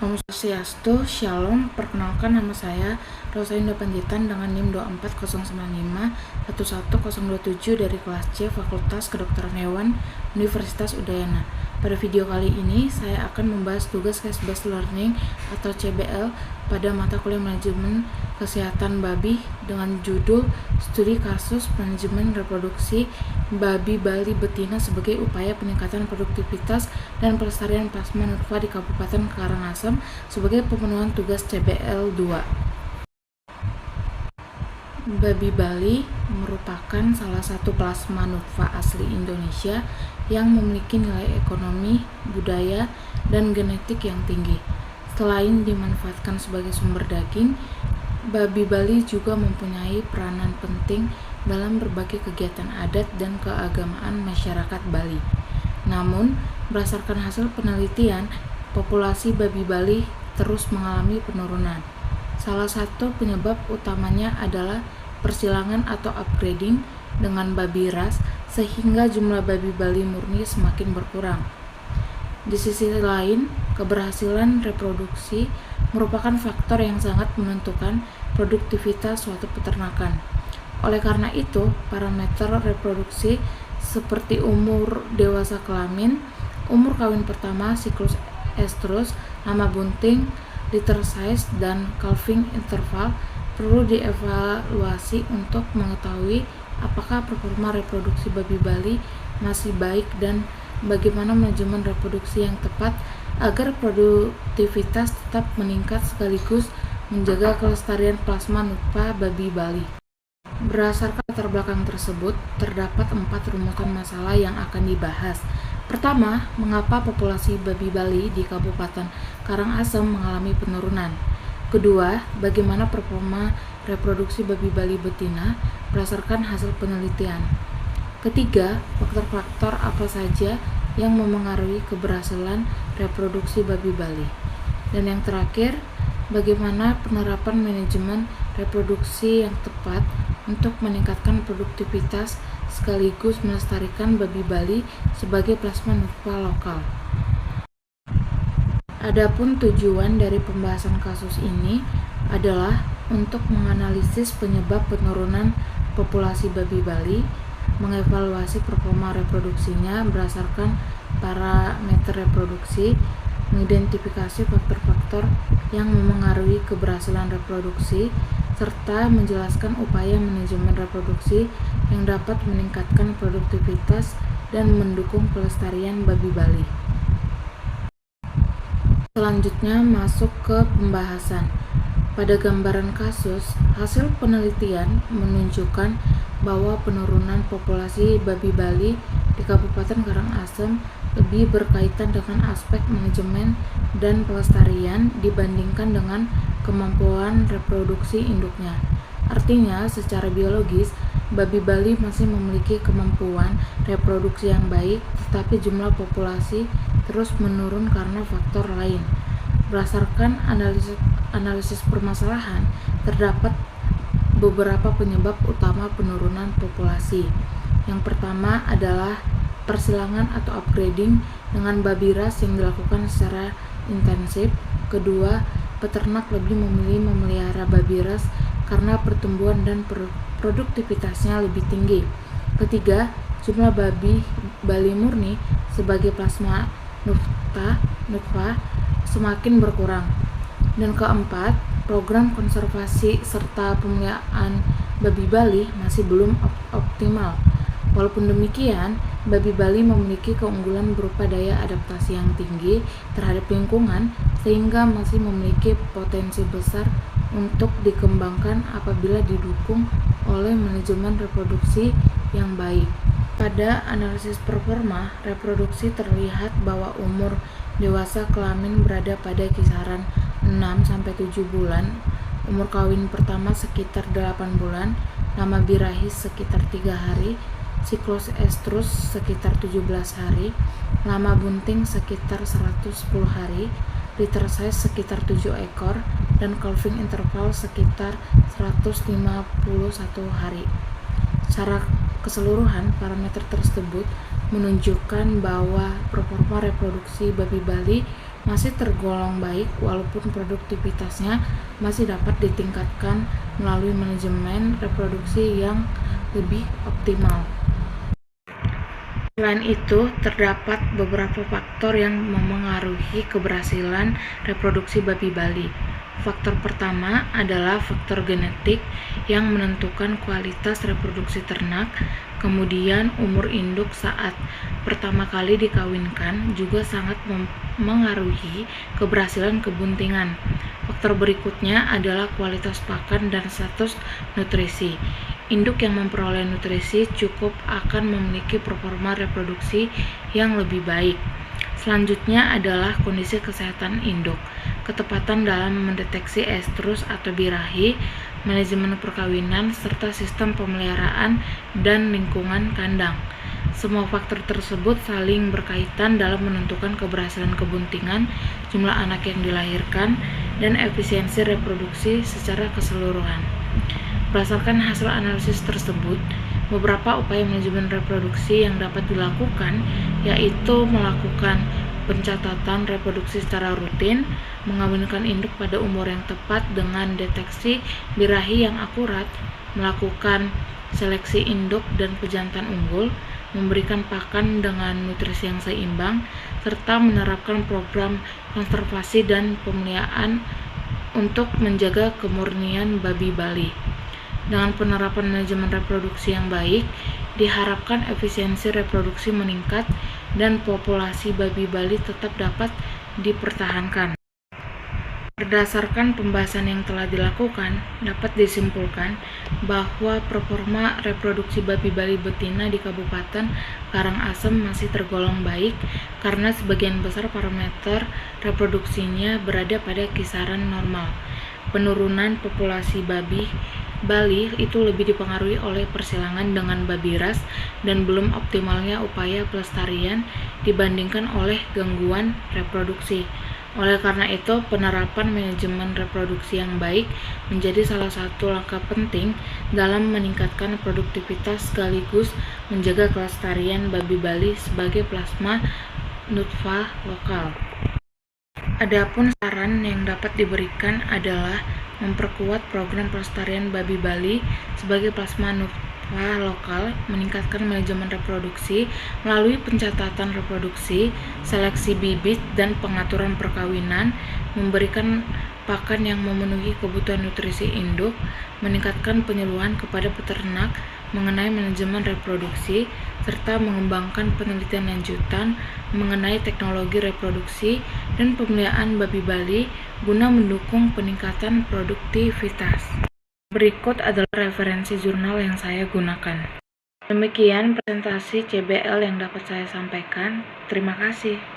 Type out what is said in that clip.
Om Swastiastu, Shalom. Perkenalkan, nama saya Rosalinda Panjaitan dengan NIM 24095-11027 dari kelas C Fakultas Kedokteran Hewan Universitas Udayana. Pada video kali ini saya akan membahas tugas Case Based Learning atau CBL pada mata kuliah Manajemen Kesehatan Babi dengan judul Studi Kasus Manajemen Reproduksi Babi Bali Betina sebagai upaya peningkatan produktivitas dan pelestarian plasma nutfah di Kabupaten Karangasem sebagai pemenuhan tugas CBL 2. Babi Bali merupakan salah satu plasma nutfah asli Indonesia yang memiliki nilai ekonomi, budaya, dan genetik yang tinggi. Selain dimanfaatkan sebagai sumber daging, babi Bali juga mempunyai peranan penting dalam berbagai kegiatan adat dan keagamaan masyarakat Bali. Namun, berdasarkan hasil penelitian, populasi babi Bali terus mengalami penurunan. Salah satu penyebab utamanya adalah persilangan atau upgrading dengan babi ras sehingga jumlah babi Bali murni semakin berkurang. Di sisi lain, keberhasilan reproduksi merupakan faktor yang sangat menentukan produktivitas suatu peternakan. Oleh karena itu, parameter reproduksi seperti umur dewasa kelamin, umur kawin pertama, siklus estrus, nama bunting, litter size, dan calving interval perlu dievaluasi untuk mengetahui apakah performa reproduksi babi Bali masih baik dan bagaimana manajemen reproduksi yang tepat agar produktivitas tetap meningkat sekaligus menjaga kelestarian plasma nutfah babi Bali. Berdasarkan latar belakang tersebut, terdapat 4 rumusan masalah yang akan dibahas. Pertama, mengapa populasi babi Bali di Kabupaten Karangasem mengalami penurunan? Kedua, bagaimana performa reproduksi babi Bali betina berdasarkan hasil penelitian? Ketiga, faktor-faktor apa saja yang memengaruhi keberhasilan reproduksi babi Bali? Dan yang terakhir, bagaimana penerapan manajemen reproduksi yang tepat untuk meningkatkan produktivitas sekaligus melestarikan babi Bali sebagai plasma nutfah lokal. Adapun tujuan dari pembahasan kasus ini adalah untuk menganalisis penyebab penurunan populasi babi Bali, mengevaluasi performa reproduksinya berdasarkan parameter reproduksi, mengidentifikasi faktor-faktor yang memengaruhi keberhasilan reproduksi, serta menjelaskan upaya manajemen reproduksi yang dapat meningkatkan produktivitas dan mendukung pelestarian babi Bali. Selanjutnya masuk ke pembahasan. Pada gambaran kasus, hasil penelitian menunjukkan bahwa penurunan populasi babi Bali di Kabupaten Karangasem lebih berkaitan dengan aspek manajemen dan pelestarian dibandingkan dengan kemampuan reproduksi induknya. Artinya, secara biologis, babi Bali masih memiliki kemampuan reproduksi yang baik, tetapi jumlah populasi terus menurun karena faktor lain. Berdasarkan analisis permasalahan, terdapat beberapa penyebab utama penurunan populasi. Yang pertama adalah persilangan atau upgrading dengan babi ras yang dilakukan secara intensif. Kedua, peternak lebih memilih memelihara babi ras karena pertumbuhan dan produktivitasnya lebih tinggi. Ketiga, jumlah babi Bali murni sebagai plasma nutfah semakin berkurang. Dan keempat, program konservasi serta pemeliharaan babi Bali masih belum optimal. Walaupun demikian, babi Bali memiliki keunggulan berupa daya adaptasi yang tinggi terhadap lingkungan sehingga masih memiliki potensi besar untuk dikembangkan apabila didukung oleh manajemen reproduksi yang baik. Pada analisis performa reproduksi terlihat bahwa umur dewasa kelamin berada pada kisaran 6-7 bulan, umur kawin pertama sekitar 8 bulan, lama birahis sekitar 3 hari, siklus estrus sekitar 17 hari, lama bunting sekitar 110 hari, litter size sekitar 7 ekor, dan calving interval sekitar 151 hari. Secara keseluruhan, parameter tersebut menunjukkan bahwa performa reproduksi babi Bali masih tergolong baik walaupun produktivitasnya masih dapat ditingkatkan melalui manajemen reproduksi yang lebih optimal. Selain itu, terdapat beberapa faktor yang memengaruhi keberhasilan reproduksi babi Bali. Faktor pertama adalah faktor genetik yang menentukan kualitas reproduksi ternak. Kemudian, umur induk saat pertama kali dikawinkan juga sangat memengaruhi keberhasilan kebuntingan. Faktor berikutnya adalah kualitas pakan dan status nutrisi. Induk yang memperoleh nutrisi cukup akan memiliki performa reproduksi yang lebih baik. Selanjutnya adalah kondisi kesehatan induk, ketepatan dalam mendeteksi estrus atau birahi, manajemen perkawinan, serta sistem pemeliharaan dan lingkungan kandang. Semua faktor tersebut saling berkaitan dalam menentukan keberhasilan kebuntingan, jumlah anak yang dilahirkan, dan efisiensi reproduksi secara keseluruhan. Berdasarkan hasil analisis tersebut, beberapa upaya manajemen reproduksi yang dapat dilakukan yaitu melakukan pencatatan reproduksi secara rutin, mengawinkan induk pada umur yang tepat dengan deteksi birahi yang akurat, melakukan seleksi induk dan pejantan unggul, memberikan pakan dengan nutrisi yang seimbang, serta menerapkan program konservasi dan pemeliharaan untuk menjaga kemurnian babi Bali. Dengan penerapan manajemen reproduksi yang baik, diharapkan efisiensi reproduksi meningkat dan populasi babi Bali tetap dapat dipertahankan. Berdasarkan pembahasan yang telah dilakukan, dapat disimpulkan bahwa performa reproduksi babi Bali betina di Kabupaten Karangasem masih tergolong baik karena sebagian besar parameter reproduksinya berada pada kisaran normal. Penurunan populasi babi Bali itu lebih dipengaruhi oleh persilangan dengan babi ras dan belum optimalnya upaya pelestarian dibandingkan oleh gangguan reproduksi. Oleh karena itu, penerapan manajemen reproduksi yang baik menjadi salah satu langkah penting dalam meningkatkan produktivitas sekaligus menjaga kelestarian babi Bali sebagai plasma nutfah lokal. Adapun saran yang dapat diberikan adalah memperkuat program pelestarian babi Bali sebagai plasma nutfah lokal, meningkatkan manajemen reproduksi melalui pencatatan reproduksi, seleksi bibit, dan pengaturan perkawinan, memberikan pakan yang memenuhi kebutuhan nutrisi induk, meningkatkan penyuluhan kepada peternak mengenai manajemen reproduksi, serta mengembangkan penelitian lanjutan mengenai teknologi reproduksi dan pemeliharaan babi Bali guna mendukung peningkatan produktivitas. Berikut adalah referensi jurnal yang saya gunakan. Demikian presentasi CBL yang dapat saya sampaikan. Terima kasih.